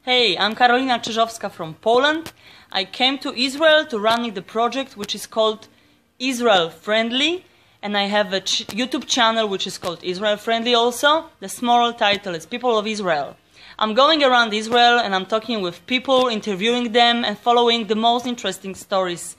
Hey, I'm Karolina Czyżowska from Poland. I came to Israel to running the project which is called Israel Friendly, and I have a YouTube channel which is called Israel Friendly also. The small title is People of Israel. I'm going around Israel and I'm talking with people, interviewing them and following the most interesting stories.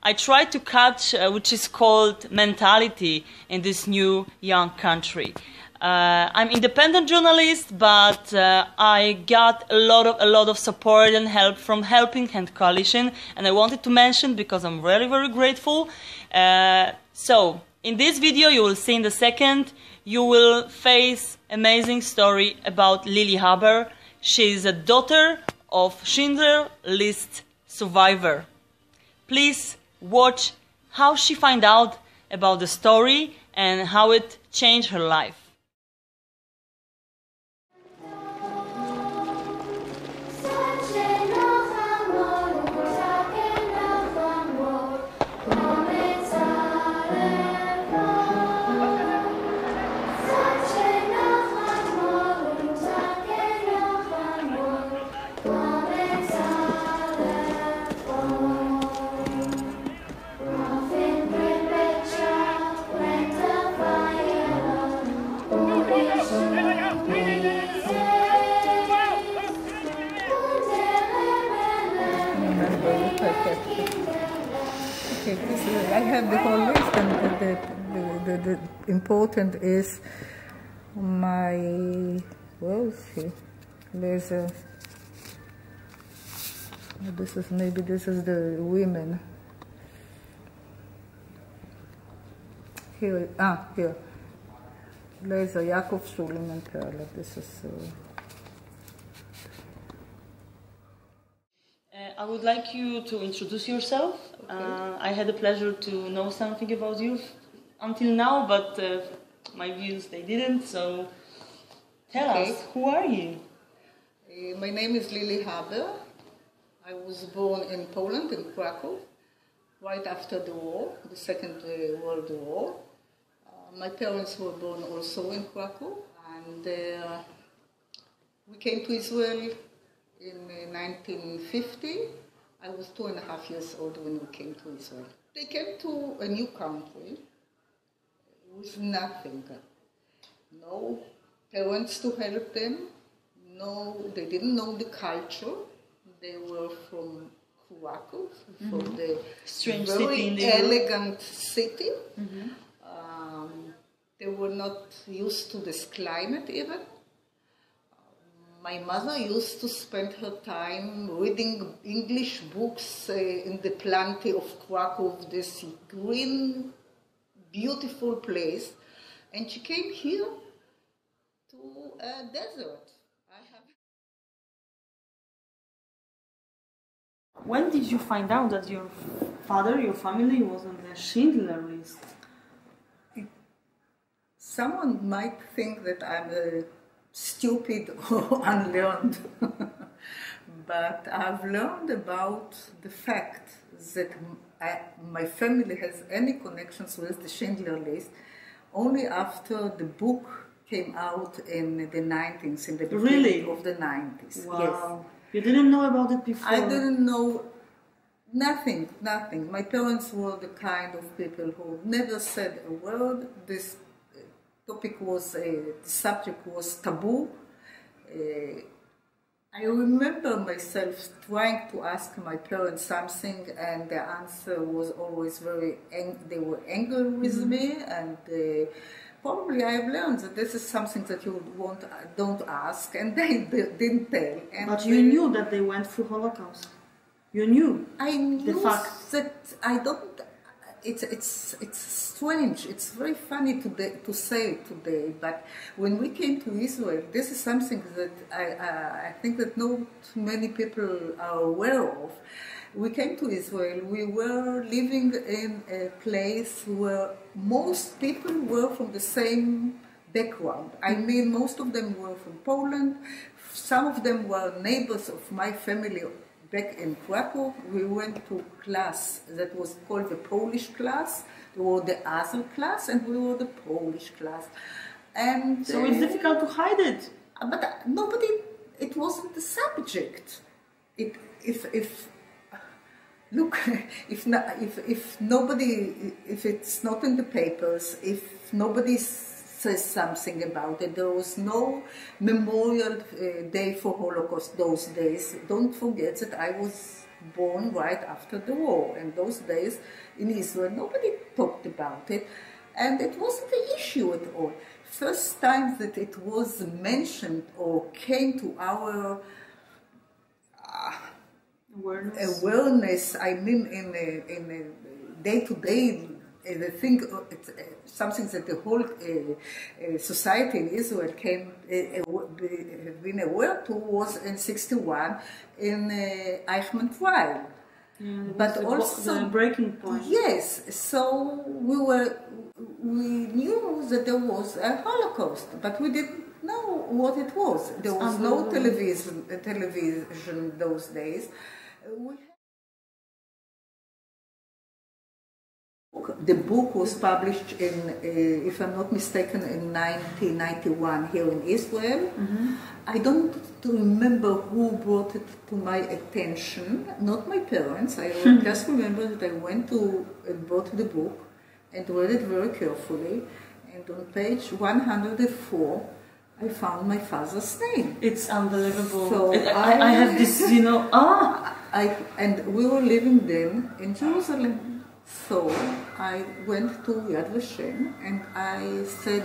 I try to catch which is called mentality in this new young country. I'm independent journalist, but I got a lot of support and help from Helping Hand Coalition, and I wanted to mention because I'm very grateful. So in this video you will see in the second, you will face amazing story about Lili Haber. She is a daughter of Schindler List survivor. Please watch how she find out about the story and how it changed her life. I have the whole list, and the important is my, where is he? There's a, this is the women. Here, here. There's a Yaakov Shulim and Perla. This is. I would like you to introduce yourself. Okay. I had the pleasure to know something about you until now, but my views, they didn't, so tell us, who are you? My name is Lili Haber. I was born in Poland, in Krakow, right after the war, the Second World War. My parents were born also in Krakow, and we came to Israel in 1950. I was 2.5 years old when we came to Israel. They came to a new country with nothing. No parents to help them. No, they didn't know the culture. They were from Krakow, from the strange very city in the elegant city. They were not used to this climate even. My mother used to spend her time reading English books in the plenty of Krakow, this green, beautiful place, and she came here to a desert. When did you find out that your father, your family was on the Schindler List? Someone might think that I'm stupid or unlearned, but I've learned about the fact that my family has any connections with the Schindler List only after the book came out in the 90s, in the beginning of the 90s. Wow. Yes. You didn't know about it before? I didn't know nothing. My parents were the kind of people who never said a word. This topic was, the subject was taboo. I remember myself trying to ask my parents something, and their answer was always they were angry with me, and probably I've learned that this is something that you don't ask, and they didn't tell. And but you knew that they went through Holocaust. You knew. I knew the fact that I don't. It's strange. It's very funny to say today, but when we came to Israel, this is something that I think that not many people are aware of. We came to Israel. We were living in a place where most people were from the same background. I mean, most of them were from Poland. Some of them were neighbors of my family. Back in Krakow, we went to class that was called the Polish class. We were the other class, and we were the Polish class. And so it's difficult to hide it. But nobody it wasn't the subject. If look, if nobody, if it's not in the papers, if nobody says something about it, there was no memorial day for Holocaust those days. Don't forget that I was born right after the war, and those days in Israel nobody talked about it, and it wasn't an issue at all. First time that it was mentioned or came to our awareness, I mean, in a day-to-day, the thing, something that the whole society in Israel have been aware to, was in '61 in Eichmann trial. Yeah, but also the breaking point. Yes, so we knew that there was a Holocaust, but we didn't know what it was. There was no television those days. The book was published in, if I'm not mistaken, in 1991 here in Israel. Mm-hmm. I don't remember who brought it to my attention, not my parents. I just remember that I went to and bought the book and read it very carefully. And on page 104, I found my father's name. It's unbelievable. So I have this, and we were living then in Jerusalem. So I went to Yad Vashem and I said,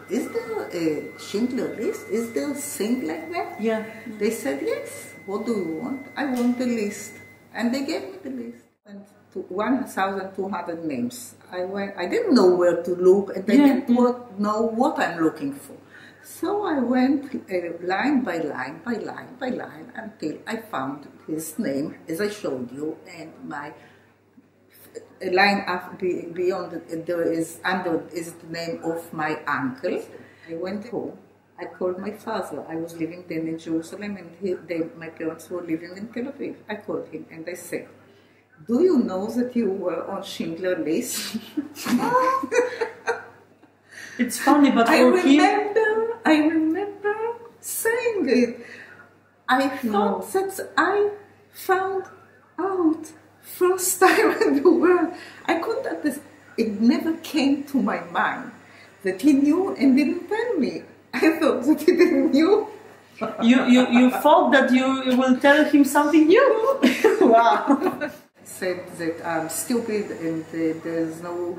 is there a Schindler list? Is there a thing like that? Yeah. They said, yes. What do you want? I want the list. And they gave me the list. And 1,200 names. I didn't know where to look, and I didn't know what I'm looking for. So I went line by line by line by line until I found his name, as I showed you, and my line up beyond there is the name of my uncle. I went home. I called my father. I was living then in Jerusalem, and my parents were living in Tel Aviv. I called him and I said, "Do you know that you were on Schindler list?" It's funny, but I remember saying it. I thought that I found out first time in the world. I couldn't understand. It never came to my mind that he knew and didn't tell me. I thought that he didn't knew. You thought that you will tell him something new. Wow. Said that I'm stupid and there's no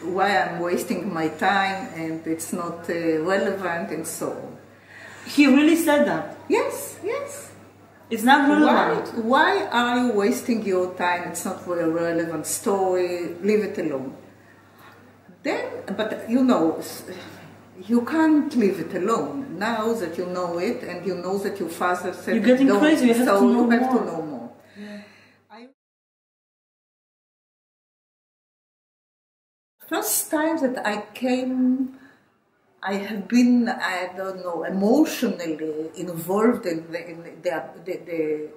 why I'm wasting my time and it's not relevant and so on. He really said that? Yes. It's not relevant. Why are you wasting your time? It's not a relevant story. Leave it alone. But you can't leave it alone. Now that you know it and you know that your father said you're getting crazy. You have to know more. Yeah. First time that I came, I have been, I don't know, emotionally involved in the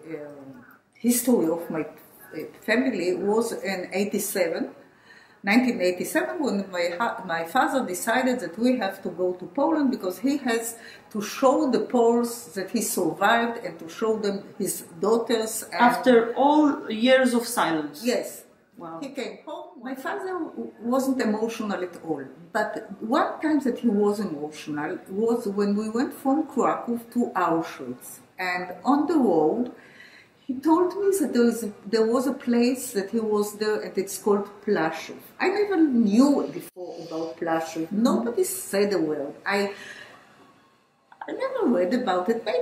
history of my family was in 1987, when my father decided that we have to go to Poland because he has to show the Poles that he survived and to show them his daughters. After all years of silence. Yes. Wow. He came home. My father wasn't emotional at all. But one time that he was emotional was when we went from Krakow to Auschwitz. And on the road, he told me that there was a place that he was there and it's called Plaszow. I never knew before about Plaszow. Nobody said a word. I never read about it. Maybe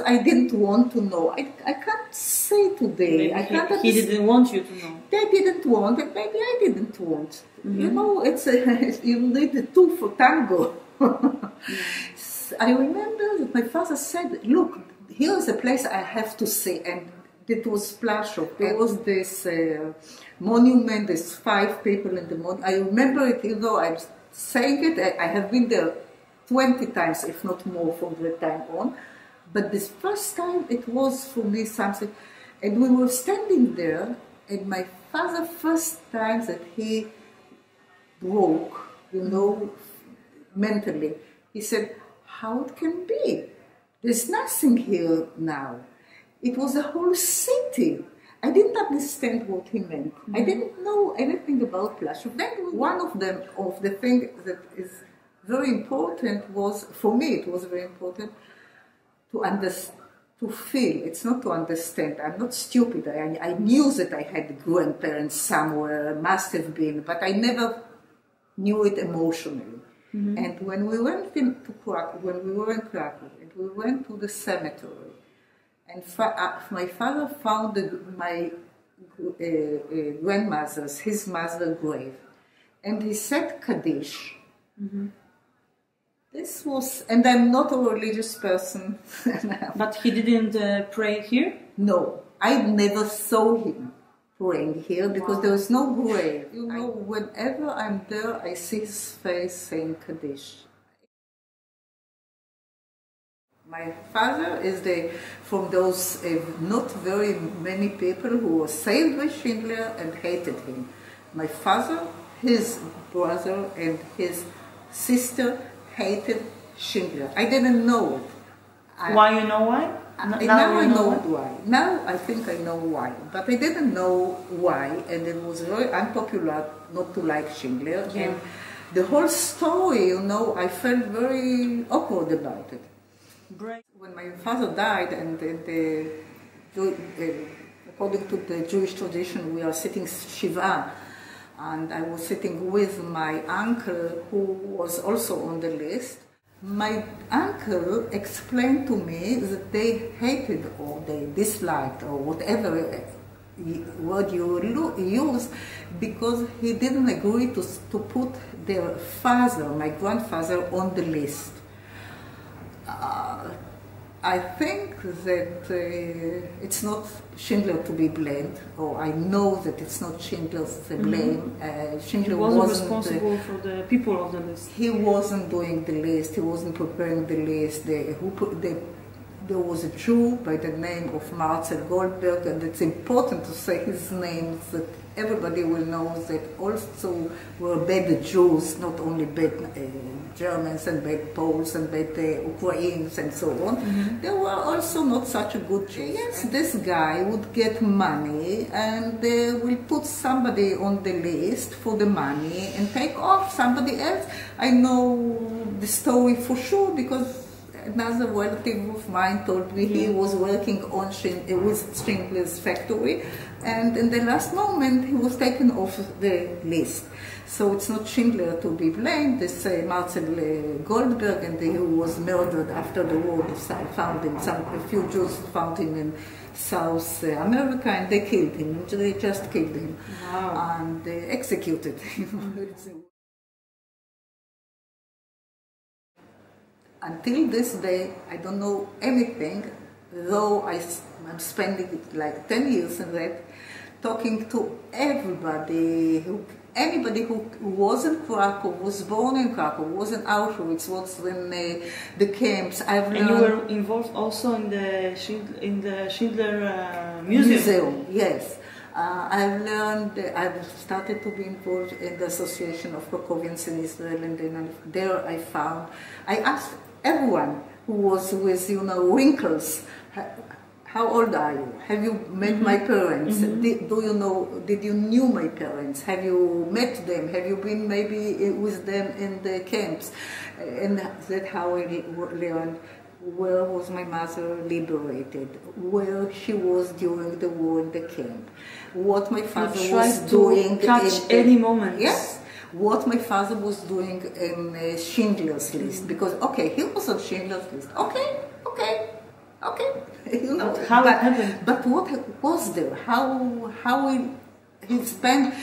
I didn't want to know. I can't say today. Maybe he didn't want you to know. They didn't want it. Maybe I didn't want. Mm-hmm. You need the two for tango. I remember that my father said, "Look, here is a place I have to see," and it was Plaszow. There was this monument. There's 5 people in the monument. I remember it. I'm saying it. I have been there 20 times, if not more, from that time on. But this first time, it was for me something. And we were standing there, and my father, first time that he broke, mentally, he said, "How it can be? There's nothing here now. It was a whole city. I didn't understand what he meant. I didn't know anything about Plaszow. Then one of the things that is very important was, for me it was very important, to feel. It's not to understand. I'm not stupid. I knew that I had grandparents somewhere, must have been, but I never knew it emotionally. And when we went into Krakow, when we were in Krakow, and we went to the cemetery, and my father found my grandmother's, his mother's grave, and he said Kaddish. This was, and I'm not a religious person. But he didn't pray here? No, I never saw him praying here because there was no grave. You know, whenever I'm there, I see his face saying Kaddish. My father is from those not very many people who were saved by Schindler and hated him. My father, his brother, and his sister hated Schindler. I didn't know it. Why, you know why? Now I know why. Now I think I know why. But I didn't know why, and it was very unpopular not to like Schindler. Yeah. And the whole story, you know, I felt very awkward about it. When my father died, and according to the Jewish tradition, we are sitting Shiva, and I was sitting with my uncle, who was also on the list. My uncle explained to me that they hated or they disliked or whatever word you use, because he didn't agree to put their father, my grandfather, on the list. I think that it's not Schindler to be blamed, or I know that it's not Schindler's blame. Schindler wasn't responsible for the people of the list. He wasn't doing the list, he wasn't preparing the list. There was a Jew by the name of Marcel Goldberg, and it's important to say his name so that everybody will know that also were bad Jews, not only bad Germans and bad Poles and bad Ukrainians and so on. There were also not such a good Jews. Yes, this guy would get money and they will put somebody on the list for the money and take off somebody else. I know the story for sure because another relative of mine told me he was working on with Schindler's factory, and in the last moment he was taken off the list. So it's not Schindler to be blamed. They say Marcel Goldberg, and he was murdered after the war. They found him. A few Jews found him in South America, and they killed him. They just killed him. Wow. And they executed him. Until this day, I don't know anything, though I'm spending like 10 years in that, talking to anybody who was in Krakow, was born in Krakow, was in Auschwitz, was in the camps. And you were involved also in the Schindler Museum? Yes. I've started to be involved in the Association of Krakowians in Israel, and then there I asked everyone who was with, wrinkles, how old are you? Have you met my parents? Did you knew my parents? Have you met them? Have you been maybe with them in the camps? And that's how I learned where was my mother liberated, where she was during the war in the camp, what my father was doing. Catch any moment. Yes. What my father was doing in Schindler's List, because he was on Schindler's List. Okay. How it happened? But what was there? How he spent?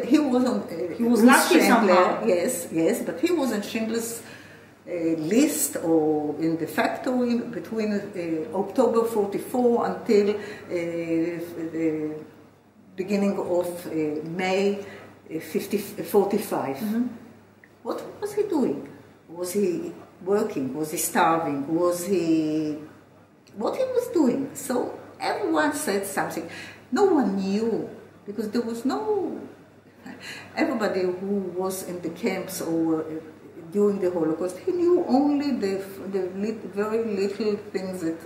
He was on. He was lucky somehow. Yes, but he was on Schindler's list or in the factory between October 44 until the beginning of May 45. What was he doing? Was he working? Was he starving? What he was doing? So everyone said something. No one knew, because there was no. Everybody who was in the camps or during the Holocaust. He knew only the very little things that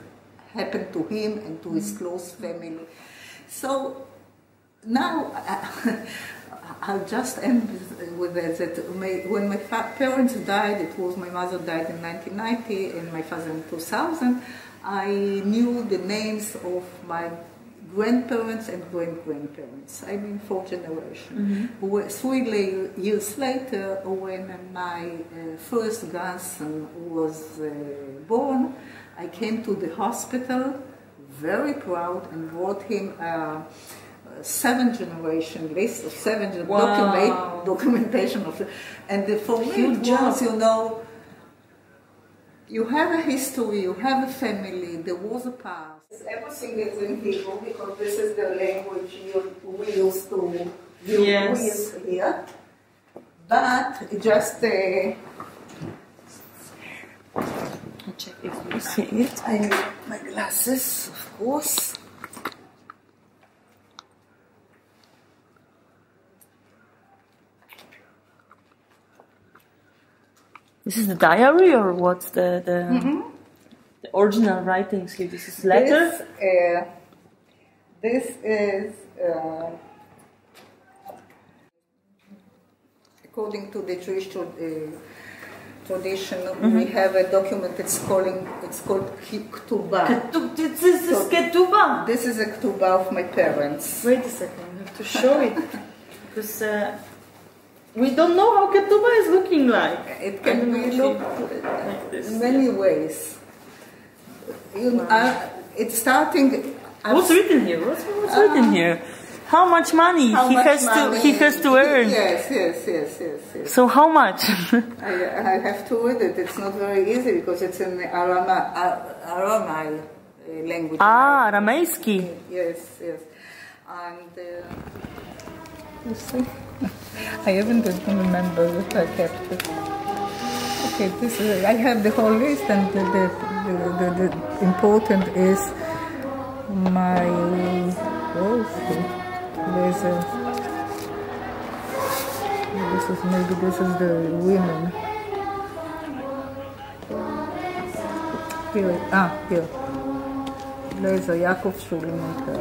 happened to him and to his close family. So now I'll just end with that when my parents died, it was my mother died in 1990 and my father in 2000, I knew the names of my grandparents and great-grandparents. I mean, 4 generations. 3 years later, when my first grandson was born, I came to the hospital, very proud, and brought him a 7-generation list of 7 documentation of, and for me it was, you know, you have a history, you have a family, there was a past. Everything is in Hebrew because this is the language we used to use here. But just check if you see it. I need my glasses, of course. This is the diary, or what's the original writings here? This is letters. This is according to the Jewish tradition. We have a document. It's called Ketubah. This is Ketubah. This is a Ketubah of my parents. Wait a second. I have to show it because. We don't know how Ketubah is looking like. It can be looked in many ways. It's starting. What's written here? What's written here? How much money he has to earn? Yes. So how much? I have to read it. It's not very easy because it's in Aramaic language. Aramaiski. Yes. And you see. I even remember that I kept it. Okay, this is, I have the whole list, and the important is my. There's a. This is the women. Here. There's a Yaakov Schulenmacher.